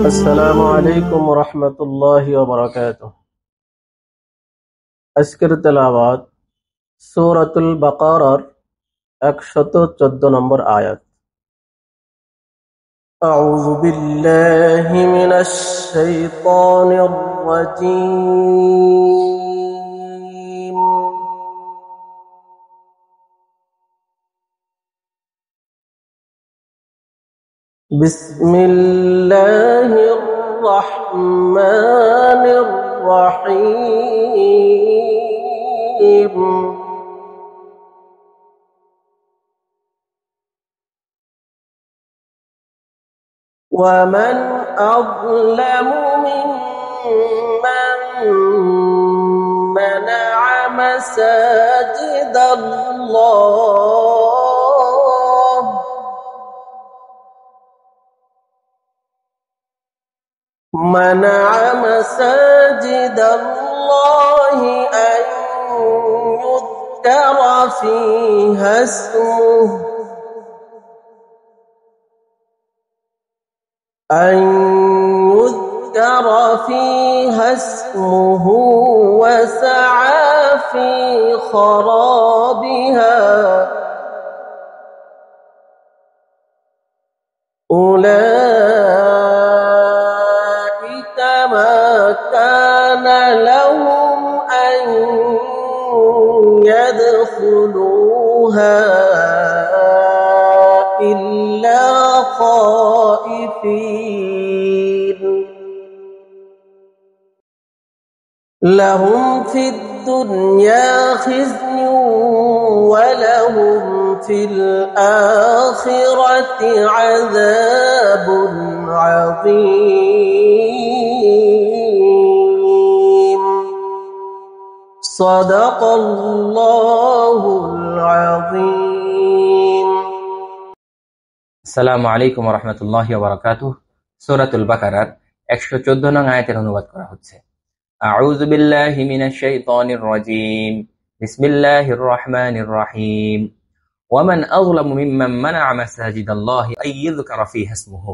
আসসালামু আলাইকুম রহমতুল্লাহি ওয়া বারাকাতুহু। আজকের তেলাওয়াত সূরাতুল বাকারার 114 নম্বর আয়াত। আউযু বিল্লাহি মিনাশ শাইতানির রাজীম। বিসমিল্লাহির রহমানির রহিম। ومن أظلم ممن منع مساجد الله أن يذكر فيها اسمه وسعى في خرابها أولئك ما كان لهم أن يدخلوها إلا خائفين لهم في الدنيا خزي ولهم في الآخرة عذاب عظيم صدق الله العظيم। আসসালামু আলাইকুম রহমতুল্লাহি ওয়া বারাকাতুহু। সূরাতুল বাকারার 114 নং আয়াতের অনুবাদ করা হচ্ছে। আউযু বিল্লাহি মিনাশ শাইতানির রাজীম। বিসমিল্লাহির রহমানির রহিম। ওয়ামান আযলামু মিম্মান মানা'a মাসাজিদাল্লাহি আন ইযকারা ফীহা ইসমুহু।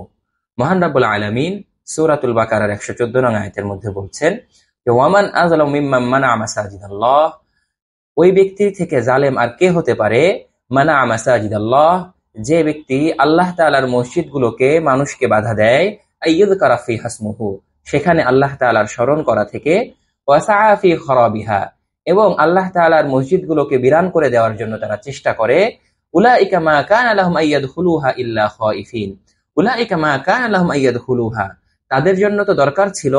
মহান রব্বুল আলামিন সূরাতুল বাকারার 114 নং আয়াতের মধ্যে বলছেন যে ওয়ামান আযলামু মিম্মান মানা'a মাসাজিদাল্লাহ, ওই ব্যক্তি থেকে জালেম আর কে হতে পারে, মানা'a মাসাজিদাল্লাহ, যে ব্যক্তি আল্লাহ তাআলার মসজিদগুলোকে মানুষকে বাধা দেয়, আইয়ুযকারা ফীহা ইসমুহু, সেখানে আল্লাহ তাআলার স্মরণ করা থেকে, ওয়াসাআ ফী খরাবিহা, এবং আল্লাহ তাআলার মসজিদগুলোকে বিরান করে দেওয়ার জন্য তারা চেষ্টা করে, উলাইকা মা কানা লাহুম আইয়াদখুলুহা ইল্লা খাইফিন, উলাইকা মা কানা লাহুম আইয়াদখুলুহা, তাদের জন্য তো দরকার ছিল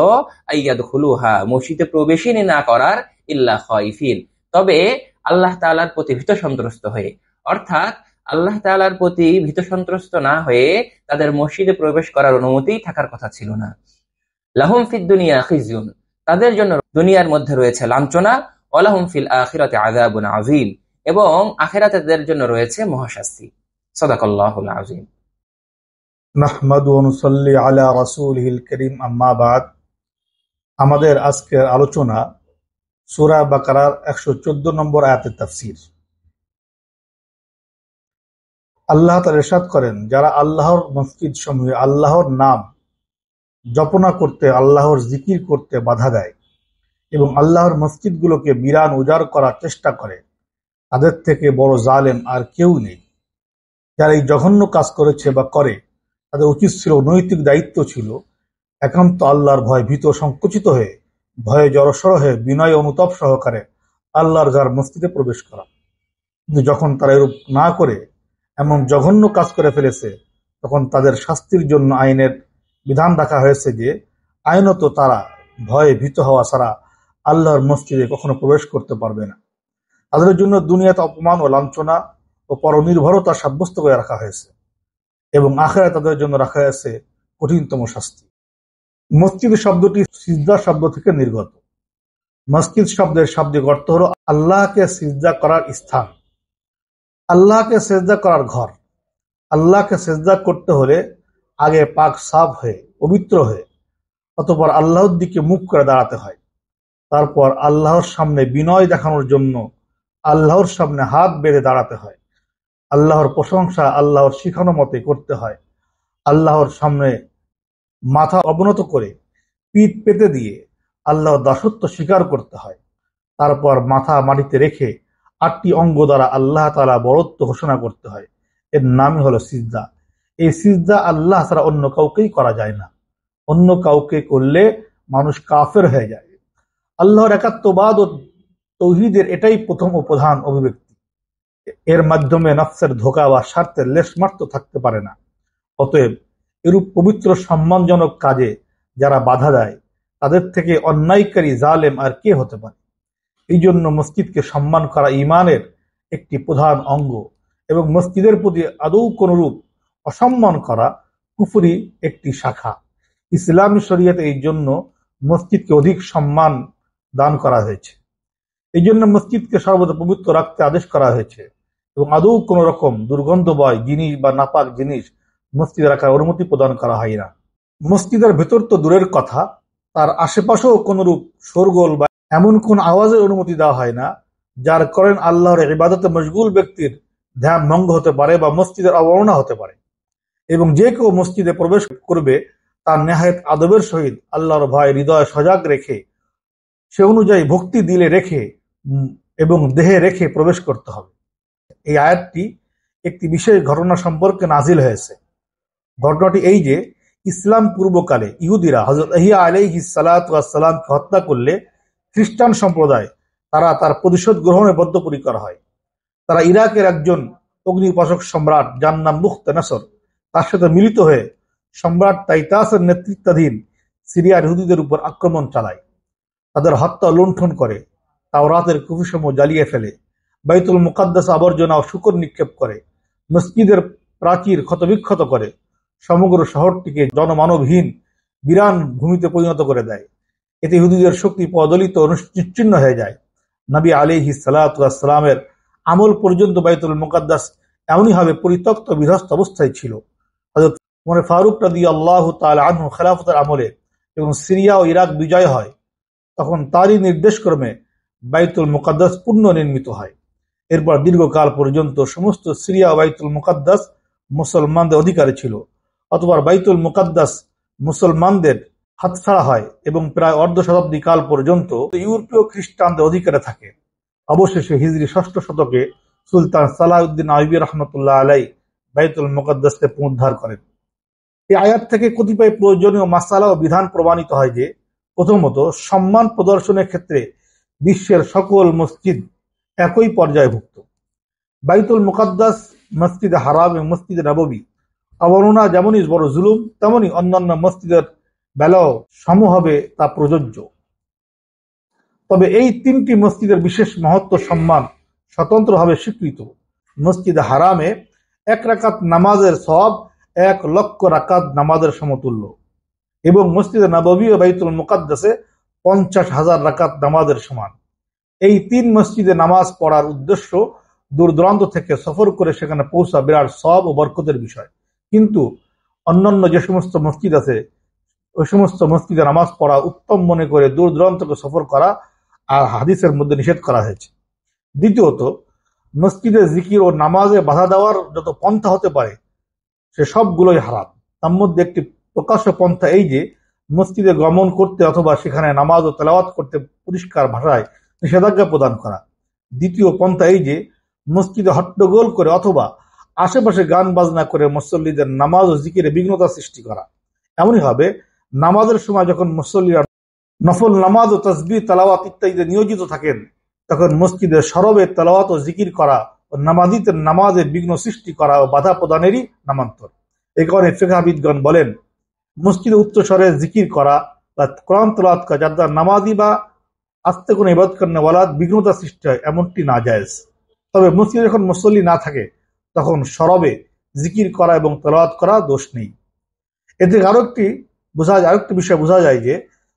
আইয়াদখুলুহা, মসজিদে প্রবেশই না করার, ইল্লা খাইফিন, তবে আল্লাহ তাআলার প্রতি ভীত সন্ত্রস্ত হয়ে, অর্থাৎ আল্লাহ তাআলার প্রতি ভীত সন্ত্রস্ত না হয়ে তাদের মসজিদে প্রবেশ করার অনুমতি থাকার কথা ছিল না। লাহুম ফিদ দুনিয়া খিজুন, তাদের জন্য দুনিয়ার মধ্যে রয়েছে লাঞ্ছনা, ওয়া লাহুম ফিল আখিরাতি আযাবুন আযীম, এবং আখিরাতে তাদের জন্য রয়েছে মহাশাস্তি। সাদাকাল্লাহুল আযীম। নাহমাদু ওয়া নুসাল্লি আলা রাসূলিহিল কারীম, আম্মা বাদ। আমাদের আজকের আলোচনা সূরা বাকারার 114 নম্বর আয়াতের তাফসীর। আল্লাহ তাআলা ইরশাদ করেন, যারা আল্লাহর মসজিদ সমূহে আল্লাহর নাম জপনা করতে, আল্লাহর জিকির করতে বাধা দেয় এবং আল্লাহর মসজিদগুলোকে বিরান উজাড় করার চেষ্টা করে, তাদের থেকে বড় জালেম আর কেউ নেই। যারা এই জঘন্য কাজ করেছে বা করে, তাদের উচিত ছিল, নৈতিক দায়িত্ব ছিল, একান্ত আল্লাহর ভয় ভীত সংকুচিত হয়ে, ভয়ে জড়সড় হয়ে, বিনয় অনুতাপ সহকারে আল্লাহর ঘর মসজিদে প্রবেশ করা। কিন্তু যখন তারা এরূপ না করে এমন জঘন্য কাজ করে ফেলেছে, তখন তাদের শাস্তির জন্য আইনের বিধান রাখা হয়েছে যে আইনত তারা ভয়ে ভীত হওয়া ছাড়া আল্লাহর মসজিদে কখনো প্রবেশ করতে পারবে না। তাদের জন্য দুনিয়াতে অপমান ও লাঞ্ছনা ও পরনির্ভরতা সাব্যস্ত করে রাখা হয়েছে এবং আখিরাতে তাদের জন্য রাখা হয়েছে কঠিনতম শাস্তি। মসজিদ শব্দটি সিজদা শব্দ থেকে নির্গত। মসজিদ শব্দের শাব্দিক অর্থ হলো আল্লাহকে সিজদা করার স্থান, আল্লাহকে সেজদা করার ঘর। আল্লাহকে সেজদা করতে হলে আগে পাক সাফ হয়ে, পবিত্র হয়ে, অতঃপর আল্লাহর দিকে মুখ করে দাঁড়াতে হয়। তারপর আল্লাহর সামনে বিনয় দেখানোর জন্য আল্লাহর সামনে হাত বেঁধে দাঁড়াতে হয়। আল্লাহর প্রশংসা আল্লাহর শিখানো মতে করতে হয়। আল্লাহর সামনে মাথা অবনত করে পিঠ পেতে দিয়ে আল্লাহর দাসত্ব স্বীকার করতে হয়। তারপর মাথা মাটিতে রেখে 8টি অঙ্গ দ্বারা আল্লাহ তাআলা বরত্ব ঘোষণা করতে হয়। এর নামই হলো সিজদা। এই সিজদা আল্লাহ ছাড়া অন্য কাউকেই করা যায় না। অন্য কাউকে করলে মানুষ কাফের হয়ে যায়। আল্লাহর একাত্মবাদ ও তৌহিদের এটাই প্রথম ও প্রধান অভিব্যক্তি। এর মাধ্যমে নফসের ধোঁকা বা স্বার্থের লেশমাত্র থাকতে পারে না। অতএব এরূপ পবিত্র সম্মানজনক কাজে যারা বাধা দেয় তাদের থেকে অন্যায়কারী জালেম আর কে হতে পারে। এই জন্য মসজিদকে সম্মান করা ঈমানের একটি প্রধান অঙ্গ এবং মসজিদের প্রতি আদৌ কোনরূপ অসম্মান করা কুফরি একটি শাখা। ইসলামী শরীয়তে এই জন্য মসজিদকে অধিক সম্মান দান করা হয়েছে। এই জন্য মসজিদকে সর্বদা পবিত্র রাখতে আদেশ করা হয়েছে এবং আদৌ কোন রকম দুর্গন্ধময় জিনিস বা নাপাক জিনিস মসজিদে রাখার অনুমতি প্রদান করা হয় না। মসজিদের ভেতর তো দূরের কথা, তার আশেপাশেও কোনরূপ শোরগোল বা এমন কোন আওয়াজের অনুমতি দেওয়া হয় না যার কারণে আল্লাহর ইবাদতে মশগুল ব্যক্তির ধ্যান ভঙ্গ হতে পারে বা মসজিদের অবমাননা হতে পারে। এবং যে কেউ মসজিদে প্রবেশ করবে তার নেহায়েত আদবের সহিত আল্লাহর ভয় হৃদয় সজাগ রেখে সে অনুযায়ী ভক্তি দিলে রেখে এবং দেহে রেখে প্রবেশ করতে হবে। এই আয়াতটি একটি বিশেষ ঘটনা সম্পর্কে নাজিল হয়েছে। ঘটনাটি এই যে, ইসলাম পূর্বকালে ইহুদিরা হযরত ইহ্যা আলাইহিস সালাতু ওয়াস সালামকে হত্যা করলে খ্রিস্টান সম্প্রদায় তারা তার প্রতিশোধ গ্রহণে বদ্ধপরিকর হয়। তারা ইরাকের একজন অগ্নি উপাসক সম্রাট যার নাম মুখতানসর, তার সাথে মিলিত হয়ে সম্রাট তাইতাসের নেতৃত্বাধীন সিরিয়ার ইহুদিদের উপর আক্রমণ চালায়, তাদের হত্যা লুণ্ঠন করে, তাওরাতের কপিসমূহ জ্বালিয়ে ফেলে, বাইতুল মুকাদ্দাস আবর্জনা ও শূকর নিক্ষেপ করে, মসজিদের প্রাচীর ক্ষতবিক্ষত করে, সমগ্র শহরটিকে জনমানবহীন বিরান ভূমিতে পরিণত করে দেয়। এতে ইহুদিদের শক্তি পদলিত ও নিশ্চিহ্ন হয়ে যায়। নবী আলাইহিস সালাতু ওয়াস সালামের আমল পর্যন্ত বাইতুল মুকাদ্দাস এমনইভাবে পরিত্যক্ত বিধ্বস্ত অবস্থায় ছিল। হযরত ওমর ফারুক রাদিয়াল্লাহু তাআলা আনহু খেলাফতের আমলে এবং সিরিয়া ও ইরাক বিজয় হয়, তখন তারই নির্দেশক্রমে বাইতুল মুকাদ্দাস পুনর্নির্মিত হয়। এরপর দীর্ঘকাল পর্যন্ত সমস্ত সিরিয়া ও বাইতুল মুকাদ্দাস মুসলমানদের অধিকারে ছিল। অতঃপর বাইতুল মুকাদ্দাস মুসলমানদের হাতছাড়া হয় এবং প্রায় অর্ধ শতাব্দী কাল পর্যন্ত ইউরোপীয় খ্রিস্টানদের অধিকারে থাকে। অবশেষে হিজরি 6ষ্ঠ শতকে সুলতান সালাহউদ্দিন আইয়ুবী রাহমাতুল্লাহ আলাইহি বাইতুল মুকাদ্দাসকে পুনরুদ্ধার করেন। এই আয়াত থেকে কতিপয় প্রয়োজনীয় মাসালা ও বিধান প্রমাণিত হয় যে, প্রথমত, সম্মান প্রদর্শনের ক্ষেত্রে বিশ্বের সকল মসজিদ একই পর্যায়ভুক্ত। বাইতুল মুকাদ্দাস, মসজিদে হারাম এবং মসজিদে নববী অবমাননা যেমনই বড় জুলুম, তেমনি অন্যান্য মসজিদের বেলাও সমভাবে তা প্রযোজ্য। তবে এই 3টি মসজিদের বিশেষ মহত্ব সম্মান স্বতন্ত্রভাবে স্বীকৃত। মসজিদে হারামে 1 রাকাত নামাজের সওয়াব 1 লক্ষ রাকাত নামাজের সমতুল্য এবং মসজিদে নববী ও বাইতুল মুকাদ্দাসে 50,000 রাকাত নামাজের সমান। এই 3 মসজিদে নামাজ পড়ার উদ্দেশ্য দূর দূরান্ত থেকে সফর করে সেখানে পৌঁছা বিরাট সওয়াব ও বরকতের বিষয়। কিন্তু অন্যান্য যে সমস্ত মসজিদ আছে ওই সমস্ত মসজিদে নামাজ পড়া উত্তম মনে করে দূর দূরান্তকে সফর করা আর হাদিসের মধ্যে নিষেধ করা হয়েছে। দ্বিতীয়ত, মসজিদে জিকির ও নামাজে বাধা দেওয়ার যত পন্থা হতে পারে সে সবগুলোই হারাম। তার মধ্যে একটি প্রকাশ্য পন্থা এই যে, মসজিদে গমন করতে অথবা সেখানে নামাজ ও তেলাওয়াত করতে পরিষ্কার ভাষায় নিষেধাজ্ঞা প্রদান করা। দ্বিতীয় পন্থা এই যে, মসজিদে হট্টগোল করে অথবা আশেপাশে গান বাজনা করে মুসল্লিদের নামাজ ও জিকিরে বিঘ্নতা সৃষ্টি করা। এমনই ভাবে নামাজের সময় যখন মুসল্লিরা নফল নামাজ ও তাসবিহ তেলাওয়াত ইত্যাদিতে নিয়োজিত থাকেন, তখন মসজিদের সরবে তেলাওয়াত ও জিকির করা ও নামাজিদের নামাজে বিঘ্ন সৃষ্টি করা ও বাধা প্রদানেরই নামান্তর। এই কারণে ফিকহাবিদগণ বলেন, মসজিদে উচ্চস্বরে জিকির করা বা কোরআন তেলাওয়াত করা যার দ্বারা নামাজি বা আস্তে কোনো ইবাদত করেন ওয়ালাদ বিঘ্নতা সৃষ্টি হয়, এমনটি নাজায়েজ। তবে মসজিদে যখন মুসল্লি না থাকে তখন সরবে জিকির করা এবং তেলাওয়াত করা দোষ নেই। এতে আরেকটি বিষয় বোঝা যায় যে,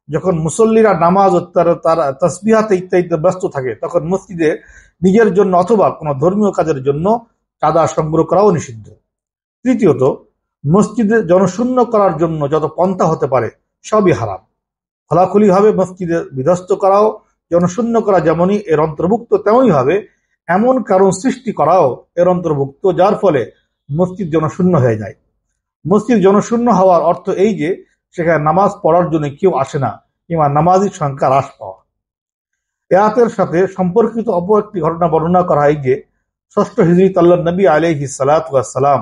যখন মুসল্লিরা নামাজ ও তার তাসবিহাতে ইত্যাদিতে ব্যস্ত থাকে তখন মসজিদে নিজের জন্য অথবা কোনো ধর্মীয় কাজের জন্য চাঁদা সংগ্রহ করাও নিষিদ্ধ। তৃতীয়ত, মসজিদে জনশূন্য করার জন্য যত পন্থা হতে পারে সবই হারাম। খোলাখুলিভাবে মসজিদে বিধ্বস্ত করাও, জনশূন্য করা যেমনই এর অন্তর্ভুক্ত, তেমনই ভাবে এমন কারণ সৃষ্টি করাও এর অন্তর্ভুক্ত যার ফলে মসজিদ জনশূন্য হয়ে যায়। মসজিদ জনশূন্য হওয়ার অর্থ এই যে, সেখানে নামাজ পড়ার জন্য কেউ আসে না কিংবা নামাজির সংখ্যা হ্রাস পাওয়া। এ আয়াতের সাথে সম্পর্কিত অপর একটি ঘটনা বর্ণনা করা হয় যে ৬ষ্ঠ হিজরীতে আল্লাহর নবী আলাইহিস সালাতু ওয়াস সালাম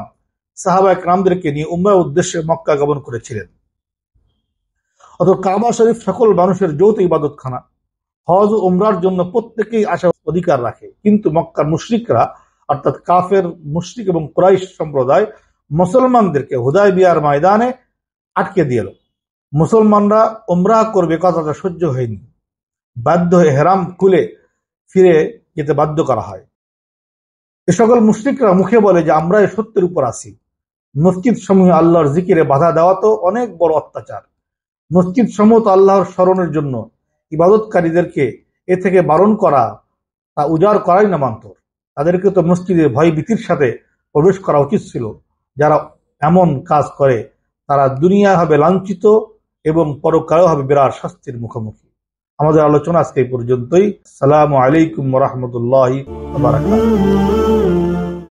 সাহাবায়ে কেরামদেরকে নিয়ে উমরার উদ্দেশ্যে মক্কা গমন করেছিলেন। অতঃ কাবা শরীফ সকল মানুষের যৌথ ইবাদতখানা। হজ ও উমরার জন্য প্রত্যেকেই আসার অধিকার রাখে, কিন্তু মক্কার মুশরিকরা অর্থাৎ কাফের, মুশরিক এবং কুরাইশ সম্প্রদায় মুসলমানদেরকে হুদায়বিয়ার ময়দানে আটকে দিল। মুসলমানরা উমরাহ করবে কথাটা সহ্য হয়নি, বাধ্য হয়ে হেরাম খুলে ফিরে যেতে বাধ্য করা হয়। এ সকল মুশরিকরা মুখে বলে যে আমরা এই সত্যের উপর আছি। মসজিদ সমূহে আল্লাহর জিকিরে বাধা দেওয়া তো অনেক বড় অত্যাচার। মসজিদ সমূহ তো আল্লাহর স্মরণের জন্য, ইবাদতকারীদেরকে এ থেকে বারণ করা তা উজাড় করাই নামান্তর। তাদেরকে তো মসজিদে ভয় ভীতির সাথে প্রবেশ করা উচিত ছিল। যারা এমন কাজ করে তারা দুনিয়া হবে লাঞ্ছিত এবং পরকালেও হবে বিরাট শাস্তির মুখোমুখি। আমাদের আলোচনা আজকে এই পর্যন্তই। আসসালামু আলাইকুম ওয়া রাহমাতুল্লাহি ওয়া বারাকাতুহু।